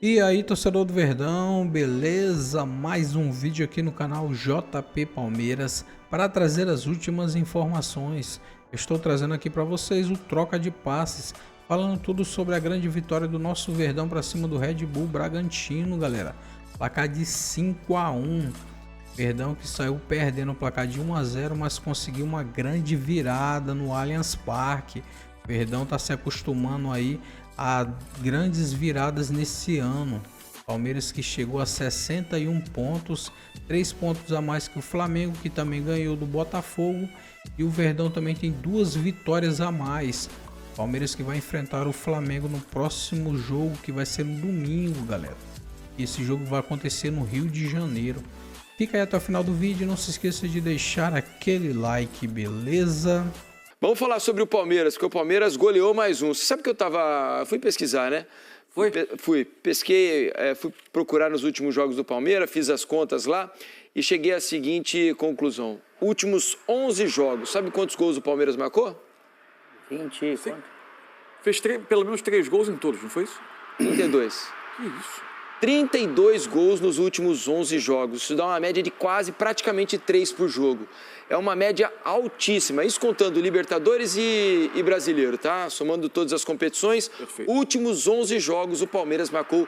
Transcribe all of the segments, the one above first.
E aí, torcedor do Verdão, beleza? Mais um vídeo aqui no canal JP Palmeiras para trazer as últimas informações. Estou trazendo aqui para vocês o troca de passes, falando tudo sobre a grande vitória do nosso Verdão para cima do Red Bull Bragantino, galera. Placar de 5-1. Verdão que saiu perdendo o placar de 1-0, mas conseguiu uma grande virada no Allianz Parque. Verdão está se acostumando aí a grandes viradas nesse ano. Palmeiras que chegou a 61 pontos, 3 pontos a mais que o Flamengo, que também ganhou do Botafogo, e o Verdão também tem 2 vitórias a mais. Palmeiras que vai enfrentar o Flamengo no próximo jogo, que vai ser no domingo, galera. E esse jogo vai acontecer no Rio de Janeiro. Fica aí até o final do vídeo, não se esqueça de deixar aquele like, beleza? Vamos falar sobre o Palmeiras, porque o Palmeiras goleou mais um. Você sabe que fui pesquisar, né? Pesquei, fui procurar nos últimos jogos do Palmeiras, fiz as contas lá e cheguei à seguinte conclusão. Últimos 11 jogos, sabe quantos gols o Palmeiras marcou? 20, quanto? Fez pelo menos 3 gols em todos, não foi isso? 32. Que isso? 32 gols nos últimos 11 jogos. Isso dá uma média de praticamente 3 por jogo. É uma média altíssima, isso contando Libertadores e Brasileiro, tá? Somando todas as competições. Perfeito. Últimos 11 jogos, o Palmeiras marcou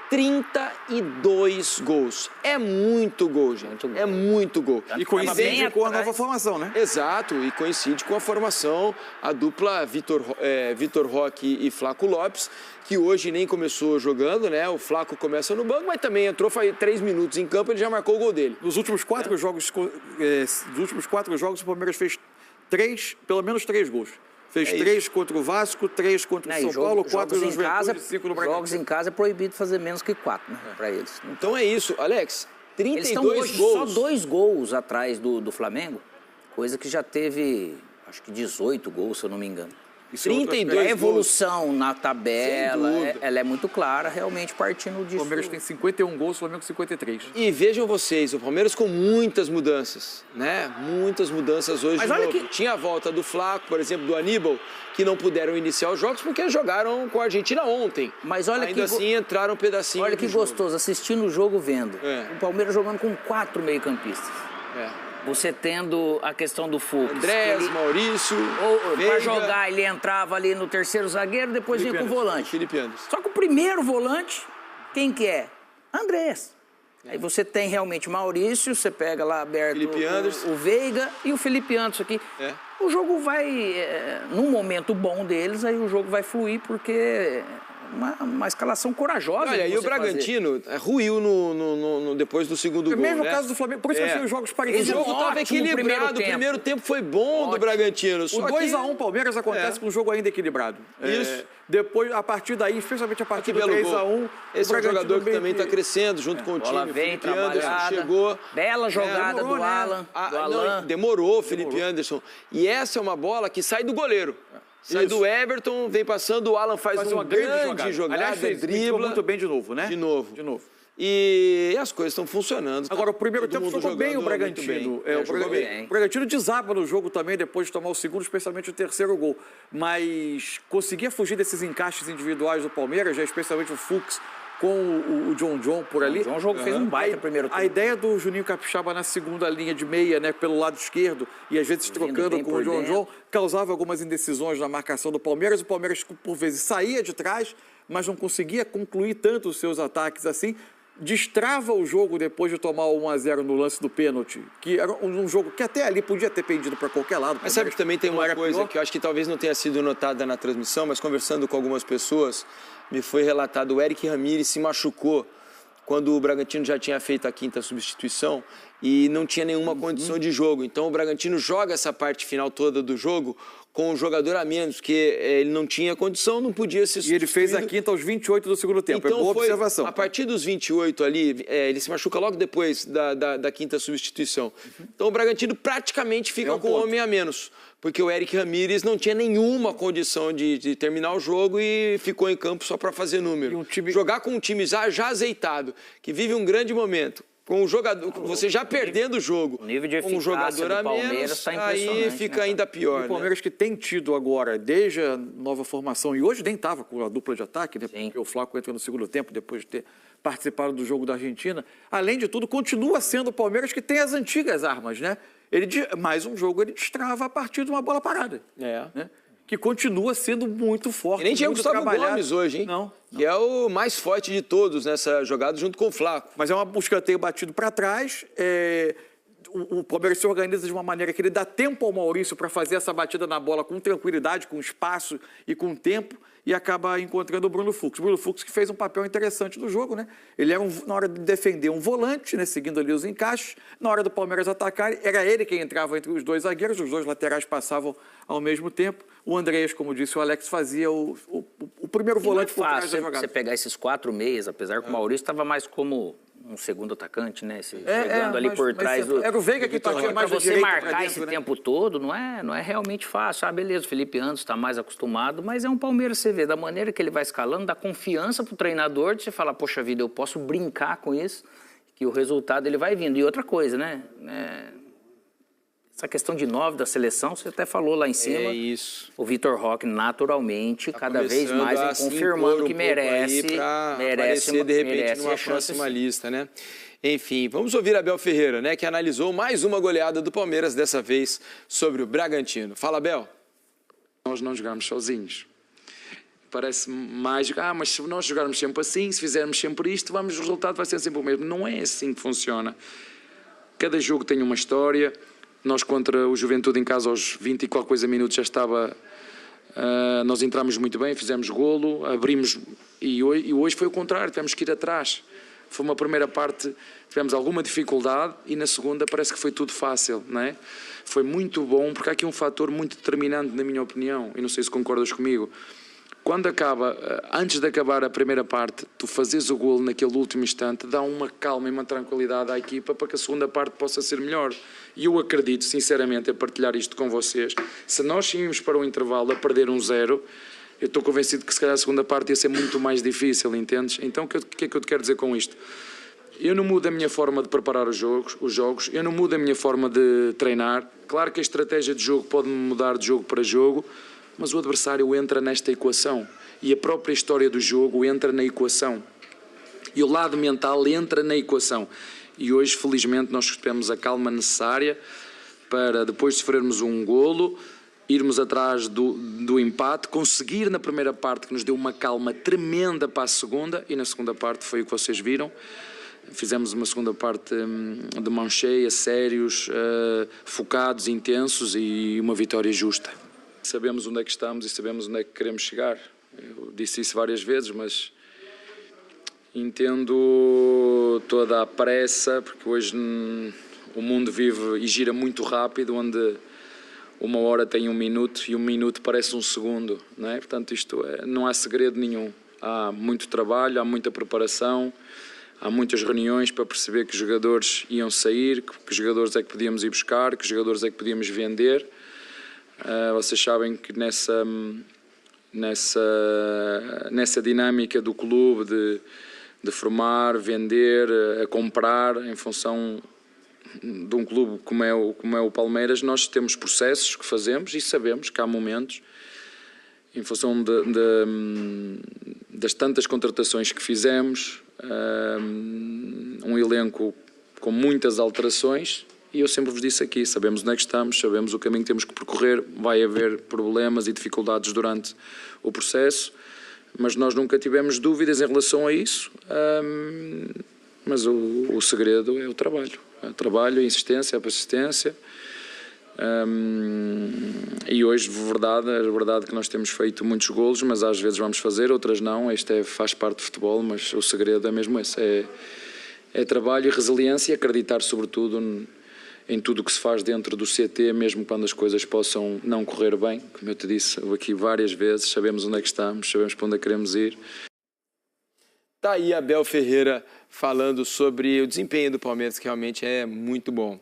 32 gols. É muito gol, gente. É muito gol. E coincide com a nova formação, né? Exato, e coincide com a formação, a dupla Vitor Roque e Flaco Lopes, que hoje nem começou jogando, né? O Flaco começa no banco, mas também entrou, faz 3 minutos em campo, ele já marcou o gol dele. Nos últimos 4 jogos, o Palmeiras fez pelo menos 3 gols. Fez 3 contra o Vasco, 3 contra o São Paulo, 4 no Juventude, 5 no Bragantino. Jogos em casa é proibido fazer menos que 4, né? Para eles. Então é isso, Alex. 32 eles estão hoje gols. Só 2 gols atrás do Flamengo, coisa que já teve, acho que 18 gols, se eu não me engano. 32 A evolução na tabela, Sem dúvida. ela é muito clara, realmente partindo disso. O Palmeiras tem 51 gols, o Flamengo 53. E vejam vocês, o Palmeiras com muitas mudanças, né? Muitas mudanças hoje. Mas olha que... Tinha a volta do Flaco, por exemplo, do Aníbal, que não puderam iniciar os jogos porque jogaram com a Argentina ontem. Mas olha ainda assim entraram um pedacinho. Olha que gostoso, assistindo o jogo, vendo. É. O Palmeiras jogando com 4 meio-campistas. Você tendo a questão do Fux. Andrés, Maurício, para jogar, ele entrava ali no terceiro zagueiro, depois vinha com o volante. Felipe Anderson. Só que o primeiro volante, quem que é? Andrés. Aí você tem realmente Maurício, você pega lá aberto o Veiga e o Felipe Anderson aqui. O jogo vai, num momento bom deles, aí o jogo vai fluir porque... Uma escalação corajosa. Olha, e o Bragantino ruiu depois do segundo gol, mesmo né? caso do Flamengo, por isso que os jogos parecidos. O jogo estava equilibrado, o primeiro tempo foi bom do Bragantino. O 2-1 Palmeiras acontece com um jogo ainda equilibrado. Isso. Depois, a partir daí, especialmente a partir do 3-1... Esse é um jogador que também está crescendo junto com o time. Bola vem, Felipe Anderson chegou. Bela jogada do Alan. Não, demorou, Felipe Anderson. E essa é uma bola que sai do goleiro. Sai do Everton, vem passando, o Alan faz uma grande jogada, aliás, dribla. muito bem de novo, né? De novo. E as coisas estão funcionando. Agora, o primeiro tempo jogou bem o Bragantino. O Bragantino desaba no jogo também, depois de tomar o segundo, especialmente o terceiro gol. Mas conseguia fugir desses encaixes individuais do Palmeiras, já especialmente o Fux com o John por ali. O John fez um baita primeiro tempo. A ideia do Juninho Capixaba na segunda linha de meia, né, pelo lado esquerdo, e às vezes trocando com o John, causava algumas indecisões na marcação do Palmeiras. O Palmeiras, por vezes, saía de trás, mas não conseguia concluir tanto os seus ataques assim. Destrava o jogo depois de tomar o 1-0 no lance do pênalti, que era um jogo que até ali podia ter pendido para qualquer lado. Mas sabe que também tem uma coisa que eu acho que talvez não tenha sido notada na transmissão, mas conversando com algumas pessoas, me foi relatado, o Eric Ramírez se machucou quando o Bragantino já tinha feito a 5ª substituição e não tinha nenhuma condição de jogo. Então o Bragantino joga essa parte final toda do jogo com um jogador a menos, que ele não tinha condição, não podia ser substituído. E ele fez a 5ª aos 28 do segundo tempo, então, é boa observação. A partir dos 28 ali, ele se machuca logo depois da 5ª substituição. Então o Bragantino praticamente fica com um homem a menos, porque o Eric Ramírez não tinha nenhuma condição de terminar o jogo e ficou em campo só para fazer número. Jogar com um time já azeitado, que vive um grande momento, Com o jogador, você já perdendo o jogo, o nível de com um jogador a menos, aí fica ainda pior. O Palmeiras que tem tido agora, desde a nova formação, e hoje nem estava com a dupla de ataque, né? Porque o Flaco entra no segundo tempo, depois de ter participado do jogo da Argentina. Além de tudo, continua sendo o Palmeiras que tem as antigas armas, né? Mais um jogo ele destrava a partir de uma bola parada. Né? Que continua sendo muito forte. E nem tinha o Gustavo Gomes hoje, hein? Não. Que é o mais forte de todos nessa jogada, junto com o Flaco. Mas é um escanteio batido para trás. O Palmeiras se organiza de uma maneira que ele dá tempo ao Maurício para fazer essa batida na bola com tranquilidade, com espaço e com tempo, e acaba encontrando o Bruno Fux. O Bruno Fux que fez um papel interessante no jogo, né? Ele era, na hora de defender, um volante, né? Seguindo ali os encaixes. Na hora do Palmeiras atacar, era ele quem entrava entre os dois zagueiros, os dois laterais passavam ao mesmo tempo. O Andrés, como disse o Alex, fazia o primeiro volante por trás da jogada. Você pegar esses 4 meias, apesar que o Maurício estava mais como um segundo atacante, né? Chegando ali por trás do... Era o Veiga que partia mais da direita pra você marcar dentro, esse tempo todo, não é realmente fácil. Beleza, o Felipe Anderson está mais acostumado, mas é um Palmeiras, você vê, da maneira que ele vai escalando, dá confiança pro treinador de você falar, poxa vida, eu posso brincar com isso, que o resultado ele vai vindo. E outra coisa, né? Essa questão de 9 da seleção, você até falou lá em cima. É isso. O Vitor Roque, naturalmente, cada vez mais vem confirmando que merece aparecer, de repente, numa próxima lista, né? Enfim, vamos ouvir Abel Ferreira, né, que analisou mais uma goleada do Palmeiras, dessa vez sobre o Bragantino. Fala, Abel. Nós não jogamos sozinhos. Parece mágico, mas se nós jogarmos sempre assim, se fizermos sempre isto, o resultado vai ser sempre o mesmo. Não é assim que funciona. Cada jogo tem uma história. Nós contra o Juventude em casa aos 20 e qualquer coisa minutos já estava... nós entramos muito bem, fizemos golo, abrimos... E hoje foi o contrário, tivemos que ir atrás. Foi uma primeira parte, tivemos alguma dificuldade e na segunda parece que foi tudo fácil, não é? Foi muito bom, porque há aqui um fator muito determinante, na minha opinião, e não sei se concordas comigo. Quando antes de acabar a primeira parte, tu fazes o golo naquele último instante, dá uma calma e uma tranquilidade à equipa para que a segunda parte possa ser melhor. E eu acredito, sinceramente, a partilhar isto com vocês, se nós saímos para o intervalo a perder 1-0, eu estou convencido que se calhar a segunda parte ia ser muito mais difícil, entendes? Então o que é que eu te quero dizer com isto? Eu não mudo a minha forma de preparar os jogos, eu não mudo a minha forma de treinar. Claro que a estratégia de jogo pode mudar de jogo para jogo, mas o adversário entra nesta equação e a própria história do jogo entra na equação e o lado mental entra na equação. E hoje, felizmente, nós tivemos a calma necessária para, depois de sofrermos um golo, irmos atrás do empate, conseguir na primeira parte, que nos deu uma calma tremenda para a segunda, e na segunda parte foi o que vocês viram. Fizemos uma segunda parte de mão cheia, sérios, focados, intensos, e uma vitória justa. Sabemos onde é que estamos e sabemos onde é que queremos chegar. Eu disse isso várias vezes, mas entendo toda a pressa, porque hoje o mundo vive e gira muito rápido, onde uma hora tem 1 minuto e 1 minuto parece 1 segundo, não é? Portanto, não há segredo nenhum. Há muito trabalho, há muita preparação, há muitas reuniões para perceber que jogadores iam sair, que jogadores é que podíamos ir buscar, que jogadores é que podíamos vender. Vocês sabem que nessa dinâmica do clube de formar, vender, comprar, em função de um clube como é o Palmeiras, nós temos processos que fazemos e sabemos que há momentos, em função das tantas contratações que fizemos, um elenco com muitas alterações. E eu sempre vos disse aqui, sabemos onde é que estamos, sabemos o caminho que temos que percorrer, vai haver problemas e dificuldades durante o processo, mas nós nunca tivemos dúvidas em relação a isso, mas o segredo é o trabalho. O trabalho, a insistência, a persistência, e hoje, é verdade que nós temos feito muitos golos, mas às vezes vamos fazer, outras não, faz parte do futebol, mas o segredo é mesmo esse, é trabalho e resiliência e acreditar sobretudo em tudo o que se faz dentro do CT, mesmo quando as coisas possam não correr bem. Como eu te disse aqui várias vezes, sabemos onde é que estamos, sabemos para onde é que queremos ir. Está aí Abel Ferreira falando sobre o desempenho do Palmeiras, que realmente é muito bom.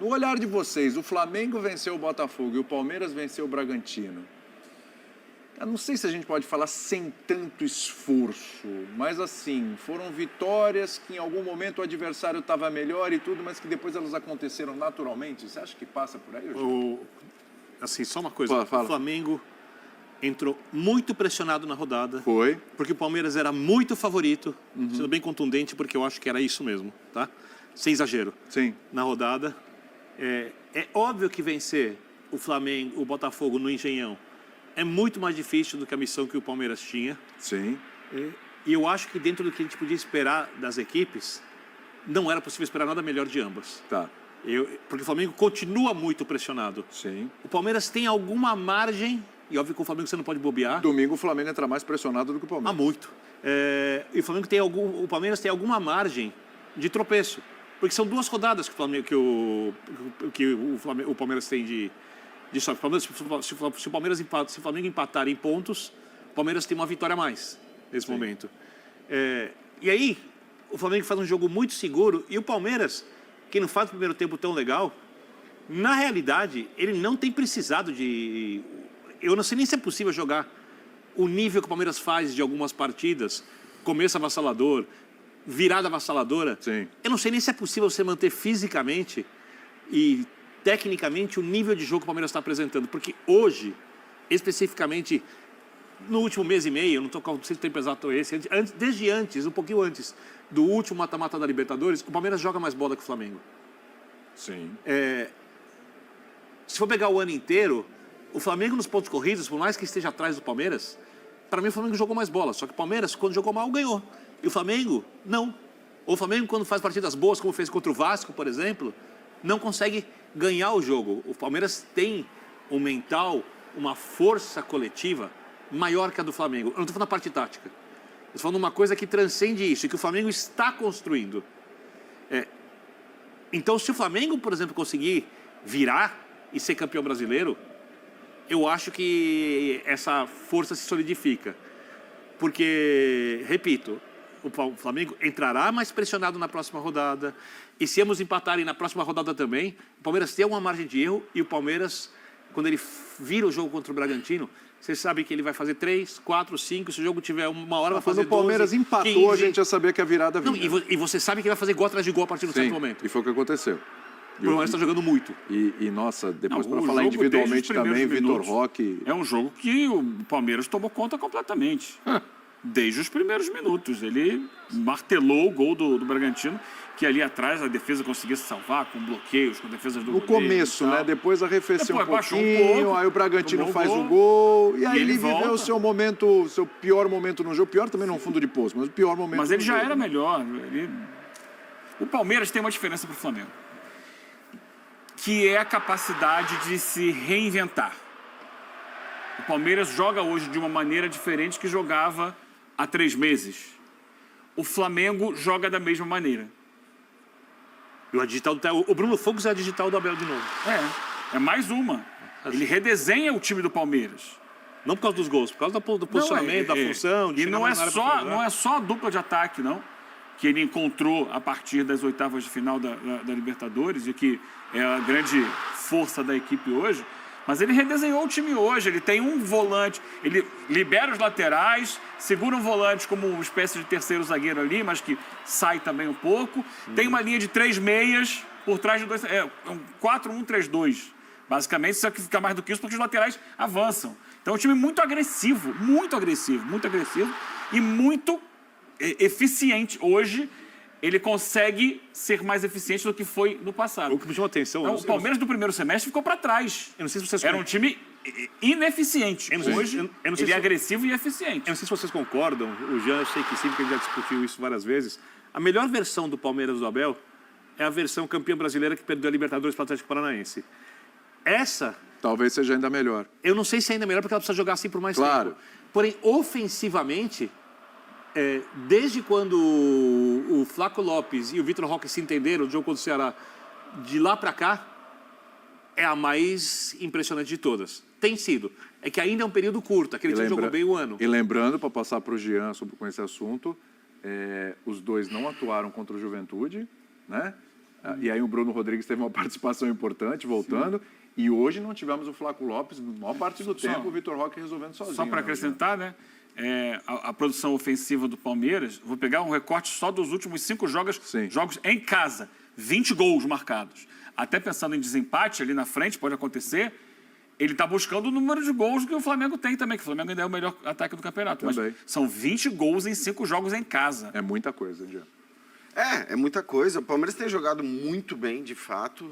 No olhar de vocês, o Flamengo venceu o Botafogo e o Palmeiras venceu o Bragantino. Eu não sei se a gente pode falar sem tanto esforço, mas assim, foram vitórias que em algum momento o adversário estava melhor e tudo, mas que depois elas aconteceram naturalmente. Você acha que passa por aí? Assim, só uma coisa. Fala. O Flamengo entrou muito pressionado na rodada. Foi. Porque o Palmeiras era muito favorito, sendo bem contundente, porque eu acho que era isso mesmo, tá? Sem exagero. Sim. Na rodada. É óbvio que vencer o Flamengo, o Botafogo no Engenhão é muito mais difícil do que a missão que o Palmeiras tinha. Sim. E eu acho que dentro do que a gente podia esperar das equipes, não era possível esperar nada melhor de ambas. Tá. Porque o Flamengo continua muito pressionado. Sim. O Palmeiras tem alguma margem, e óbvio que o Flamengo você não pode bobear. Domingo o Flamengo entra mais pressionado do que o Palmeiras. Há muito. E o Palmeiras tem alguma margem de tropeço. Porque são 2 rodadas que o Palmeiras tem de sorte. Se o Flamengo empatar em pontos, o Palmeiras tem uma vitória a mais nesse momento. E aí, o Flamengo faz um jogo muito seguro e o Palmeiras, que não faz o primeiro tempo tão legal, na realidade, ele não tem precisado de... Eu não sei nem se é possível jogar o nível que o Palmeiras faz de algumas partidas, começo avassalador, virada avassaladora. Sim. Eu não sei nem se é possível você manter fisicamente e tecnicamente o nível de jogo que o Palmeiras está apresentando. Porque hoje, especificamente, no último mês e meio, eu não sei se o tempo exato é esse, desde antes, um pouquinho antes do último mata-mata da Libertadores, o Palmeiras joga mais bola que o Flamengo. Sim. Se for pegar o ano inteiro, o Flamengo nos pontos corridos, por mais que esteja atrás do Palmeiras, para mim o Flamengo jogou mais bola. Só que o Palmeiras, quando jogou mal, ganhou. E o Flamengo, não. O Flamengo, quando faz partidas boas, como fez contra o Vasco, por exemplo, não consegue ganhar o jogo. O Palmeiras tem um mental, uma força coletiva maior que a do Flamengo. Eu não estou falando da parte tática. Eu estou falando de uma coisa que transcende isso e que o Flamengo está construindo. Então, se o Flamengo, por exemplo, conseguir virar e ser campeão brasileiro, eu acho que essa força se solidifica. Porque, repito, o Flamengo entrará mais pressionado na próxima rodada. E se ambos empatarem na próxima rodada também, o Palmeiras tem uma margem de erro. E o Palmeiras, quando ele vira o jogo contra o Bragantino, vocês sabem que ele vai fazer 3, 4, 5. Se o jogo tiver uma hora, vai fazer 12, quando o Palmeiras empatou, 15. a gente já sabia que a virada vinha. Não, e você sabe que vai fazer gol atrás de gol a partir de um certo momento. E foi o que aconteceu. O Palmeiras está jogando muito. Nossa, depois para falar individualmente também, Vitor Roque... É um jogo que o Palmeiras tomou conta completamente. Desde os primeiros minutos. Ele martelou o gol do Bragantino, que ali atrás a defesa conseguia se salvar com bloqueios, com defesas do goleiro. No começo, né? Depois arrefeceu um pouquinho, aí o Bragantino faz o gol, gol, e aí ele viveu o seu pior momento no jogo. Pior também no fundo de poço, mas o pior momento Mas ele já jogo. era melhor. O Palmeiras tem uma diferença para o Flamengo, que é a capacidade de se reinventar. O Palmeiras joga hoje de uma maneira diferente que jogava há 3 meses. O Flamengo joga da mesma maneira. O Bruno Fux é a digital do Abel de novo. É mais uma. Ele redesenha o time do Palmeiras. Não por causa dos gols, por causa do posicionamento, da função. E não é só a dupla de ataque, não. Que ele encontrou a partir das oitavas de final da Libertadores e que é a grande força da equipe hoje. Mas ele redesenhou o time hoje. Ele tem um volante, ele libera os laterais, segura um volante como uma espécie de terceiro zagueiro ali, mas que sai também um pouco. Tem uma linha de 3 meias por trás de 2. Um 4-1-3-2. Basicamente, só que fica mais do que isso porque os laterais avançam. Então é um time muito agressivo e muito eficiente. Hoje, ele consegue ser mais eficiente do que foi no passado. O que me chamou a atenção... Então, o Palmeiras do primeiro semestre ficou para trás. Eu não sei se vocês... Era um time ineficiente. Hoje, ele é agressivo e eficiente. Eu não sei se vocês concordam. O Jean, eu sei que sim, porque ele já discutiu isso várias vezes. A melhor versão do Palmeiras do Abel é a versão campeã brasileira que perdeu a Libertadores para o Atlético Paranaense. Essa... Talvez seja ainda melhor. Eu não sei se é ainda melhor porque ela precisa jogar assim por mais tempo. Porém, ofensivamente... desde quando o Flaco Lopes e o Vitor Roque se entenderam, o jogo contra o Ceará, de lá para cá, é a mais impressionante de todas. Tem sido. É que ainda é um período curto, aquele time jogou bem o ano. E lembrando, para passar para o Jean com esse assunto, os dois não atuaram contra o Juventude, né? E aí o Bruno Rodrigues teve uma participação importante, voltando. Sim. E hoje não tivemos o Flaco Lopes, na maior parte do tempo, o Vitor Roque resolvendo sozinho. Só para acrescentar, né? A produção ofensiva do Palmeiras, vou pegar um recorte só dos últimos 5 jogos em casa. 20 gols marcados. Até pensando em desempate ali na frente, pode acontecer, ele está buscando o número de gols que o Flamengo tem também, que o Flamengo ainda é o melhor ataque do campeonato. Também. Mas são 20 gols em 5 jogos em casa. É muita coisa, Diego. É muita coisa. O Palmeiras tem jogado muito bem, de fato.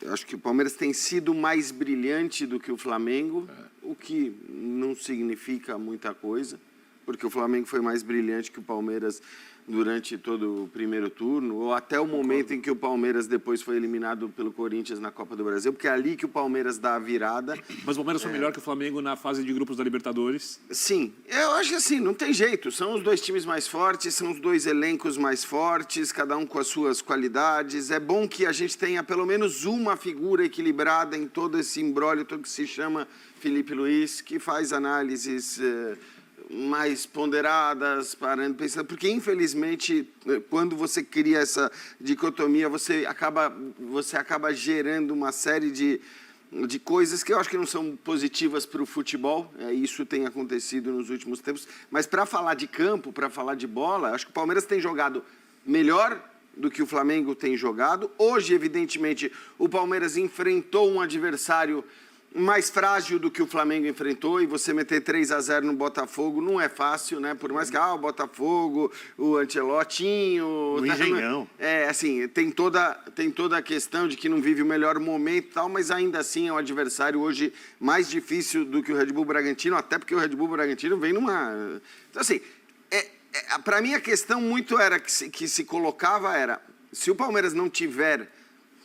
Eu acho que o Palmeiras tem sido mais brilhante do que o Flamengo, o que não significa muita coisa, porque o Flamengo foi mais brilhante que o Palmeiras durante todo o primeiro turno, ou até o momento em que o Palmeiras depois foi eliminado pelo Corinthians na Copa do Brasil, porque é ali que o Palmeiras dá a virada. Mas o Palmeiras foi melhor que o Flamengo na fase de grupos da Libertadores? Sim, eu acho que assim, não tem jeito. São os 2 times mais fortes, são os 2 elencos mais fortes, cada um com as suas qualidades. É bom que a gente tenha pelo menos uma figura equilibrada em todo esse imbróglio, todo que se chama Felipe Luiz, que faz análises mais ponderadas, parando, pensando, porque infelizmente quando você cria essa dicotomia, você acaba gerando uma série de coisas que eu acho que não são positivas para o futebol. Isso tem acontecido nos últimos tempos. Mas para falar de campo, para falar de bola, acho que o Palmeiras tem jogado melhor do que o Flamengo tem jogado. Hoje, evidentemente, o Palmeiras enfrentou um adversário mais frágil do que o Flamengo enfrentou, e você meter 3-0 no Botafogo não é fácil, né? Por mais que o Botafogo, o Ancelotinho... O Engenhão. Assim, tem toda a questão de que não vive o melhor momento e tal, mas ainda assim é um adversário hoje mais difícil do que o Red Bull Bragantino, até porque o Red Bull Bragantino vem numa... Então, assim, para mim a questão muito era que se colocava era, se o Palmeiras não tiver,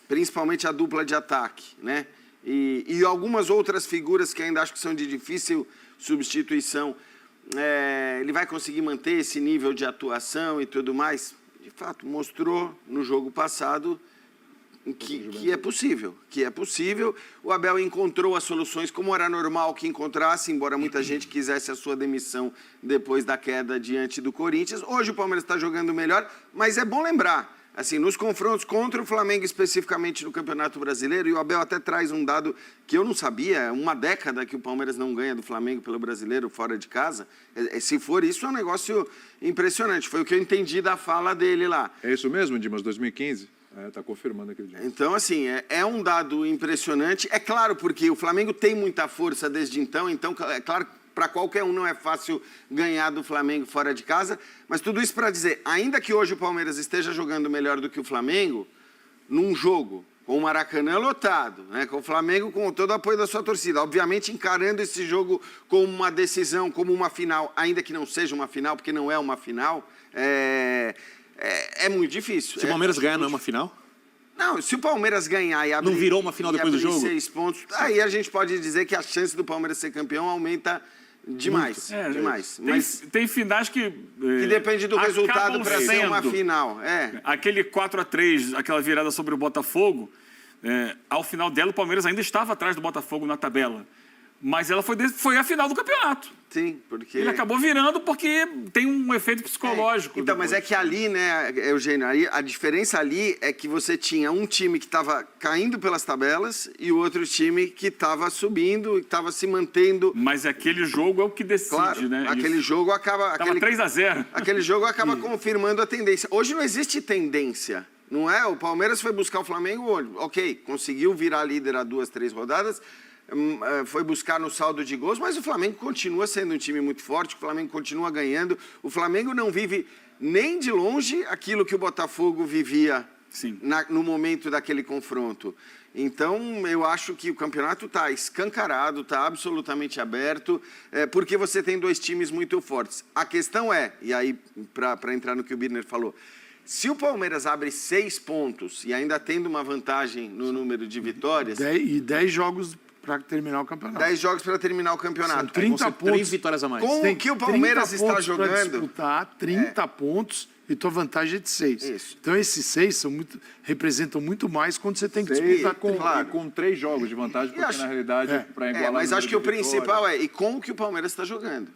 principalmente a dupla de ataque, né? E algumas outras figuras que ainda acho que são de difícil substituição, ele vai conseguir manter esse nível de atuação e tudo mais? De fato, mostrou no jogo passado que é possível, O Abel encontrou as soluções como era normal que encontrasse, embora muita gente quisesse a sua demissão depois da queda diante do Corinthians. Hoje o Palmeiras está jogando melhor, mas é bom lembrar, assim, nos confrontos contra o Flamengo, especificamente no Campeonato Brasileiro, e o Abel até traz um dado que eu não sabia, 1 década que o Palmeiras não ganha do Flamengo pelo Brasileiro fora de casa. Se for isso, é um negócio impressionante. Foi o que eu entendi da fala dele lá. É isso mesmo, Dimas, 2015? Está confirmando aqui o dia. Então, assim, é um dado impressionante. É claro, porque o Flamengo tem muita força desde então, é claro que para qualquer um não é fácil ganhar do Flamengo fora de casa, mas tudo isso para dizer, ainda que hoje o Palmeiras esteja jogando melhor do que o Flamengo, num jogo com o Maracanã lotado, né, com o Flamengo com todo o apoio da sua torcida, obviamente encarando esse jogo como uma decisão, como uma final, ainda que não seja uma final, porque não é uma final, é muito difícil. Se o Palmeiras ganhar, não é uma final? Não, se o Palmeiras ganhar e abrir... Não virou uma final depois do jogo? 6 pontos, aí a gente pode dizer que a chance do Palmeiras ser campeão aumenta demais. Demais. Mas tem finais que depende do resultado para ser uma final. Aquele 4-3, aquela virada sobre o Botafogo, ao final dela o Palmeiras ainda estava atrás do Botafogo na tabela. Mas ela foi a final do campeonato. Sim, porque... Ele acabou virando porque tem um efeito psicológico. Então, mas é que ali, né, Eugênio, a diferença ali é que você tinha um time que estava caindo pelas tabelas e o outro time que estava subindo, que estava se mantendo. Mas aquele jogo é o que decide, claro, né? Aquele jogo acaba... Estava 3-0. Aquele jogo acaba confirmando a tendência. Hoje não existe tendência, não é? O Palmeiras foi buscar o Flamengo, ok, conseguiu virar líder há 2, 3 rodadas, foi buscar no saldo de gols, mas o Flamengo continua sendo um time muito forte, o Flamengo continua ganhando, o Flamengo não vive nem de longe aquilo que o Botafogo vivia no momento daquele confronto. Então, eu acho que o campeonato está escancarado, está absolutamente aberto, porque você tem 2 times muito fortes. A questão e aí, para entrar no que o Birner falou, se o Palmeiras abre 6 pontos e ainda tendo uma vantagem no número de vitórias... E 10 jogos para terminar o campeonato. 10 jogos para terminar o campeonato. São 30 pontos. 3 vitórias a mais. Com o que o Palmeiras está jogando... disputar 30 pontos e tua vantagem é de 6. Isso. Então esses 6 representam muito mais quando você tem que 6 disputar com 3 jogos de vantagem, porque na realidade, para igualar... mas acho que o principal e com o que o Palmeiras está jogando.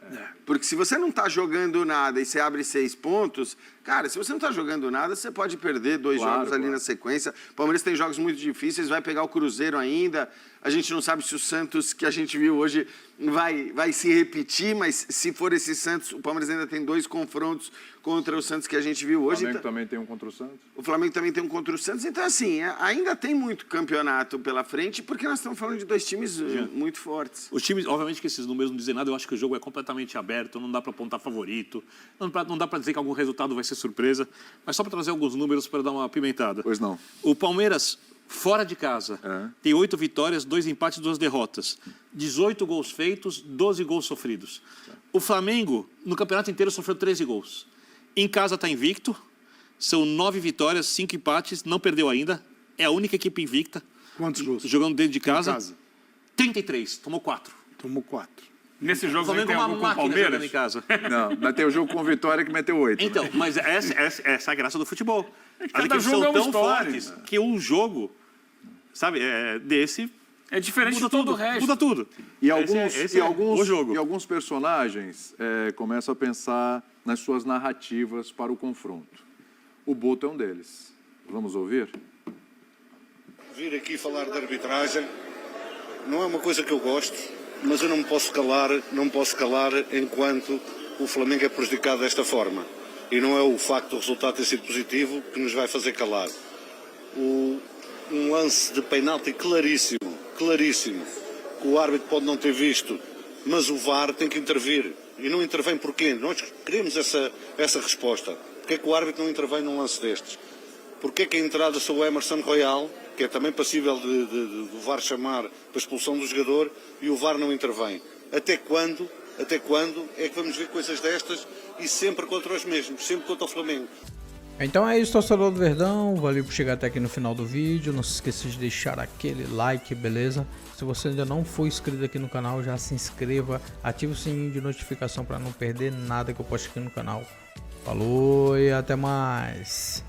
Porque se você não está jogando nada e você abre 6 pontos, cara, se você não está jogando nada, você pode perder 2 jogos ali na sequência. O Palmeiras tem jogos muito difíceis, vai pegar o Cruzeiro ainda. A gente não sabe se o Santos, que a gente viu hoje, vai se repetir, mas se for esse Santos, o Palmeiras ainda tem 2 confrontos contra o Santos que a gente viu hoje. O Flamengo também tem um contra o Santos. O Flamengo também tem um contra o Santos. Então, assim, ainda tem muito campeonato pela frente, porque nós estamos falando de 2 times muito fortes. Os times, obviamente que esses números não dizem nada, eu acho que o jogo é completamente aberto, não dá para apontar favorito, não dá para dizer que algum resultado vai ser surpresa, mas só para trazer alguns números para dar uma apimentada. Pois não. O Palmeiras, fora de casa, tem 8 vitórias, 2 empates, 2 derrotas. 18 gols feitos, 12 gols sofridos. O Flamengo, no campeonato inteiro, sofreu 13 gols. Em casa está invicto, são 9 vitórias, 5 empates, não perdeu ainda. É a única equipe invicta. Quantos gols? Jogando dentro de casa. 33, tomou 4. Tomou 4. Nesse O jogo Flamengo tem é uma algum com o máquina jogando Palmeiras? em casa. Não, vai ter o jogo com Vitória que meteu 8. Então, né? mas essa é a graça do futebol. As cada equipes jogo são é uma tão história. fortes que um jogo, sabe, desse... É diferente muda de todo tudo, o resto. muda tudo. E Esse é o jogo. E alguns personagens começam a pensar nas suas narrativas para o confronto. O Boto é um deles. Vamos ouvir? Vir aqui falar de arbitragem não é uma coisa que eu gosto, mas eu não me posso calar enquanto o Flamengo é prejudicado desta forma. E não é o facto do resultado ter sido positivo que nos vai fazer calar. Um lance de penalti claríssimo, que o árbitro pode não ter visto, mas o VAR tem que intervir. E não intervém porquê? Nós queremos essa resposta. Porquê é que o árbitro não intervém num lance destes? Porquê é que a entrada sobre o Emerson Royal, que é também passível do VAR chamar para expulsão do jogador, e o VAR não intervém? Até quando é que vamos ver coisas destas e sempre contra os mesmos, sempre contra o Flamengo? Então é isso, torcedor do Verdão, valeu por chegar até aqui no final do vídeo, não se esqueça de deixar aquele like, beleza? Se você ainda não for inscrito aqui no canal, já se inscreva, ative o sininho de notificação para não perder nada que eu posto aqui no canal. Falou e até mais!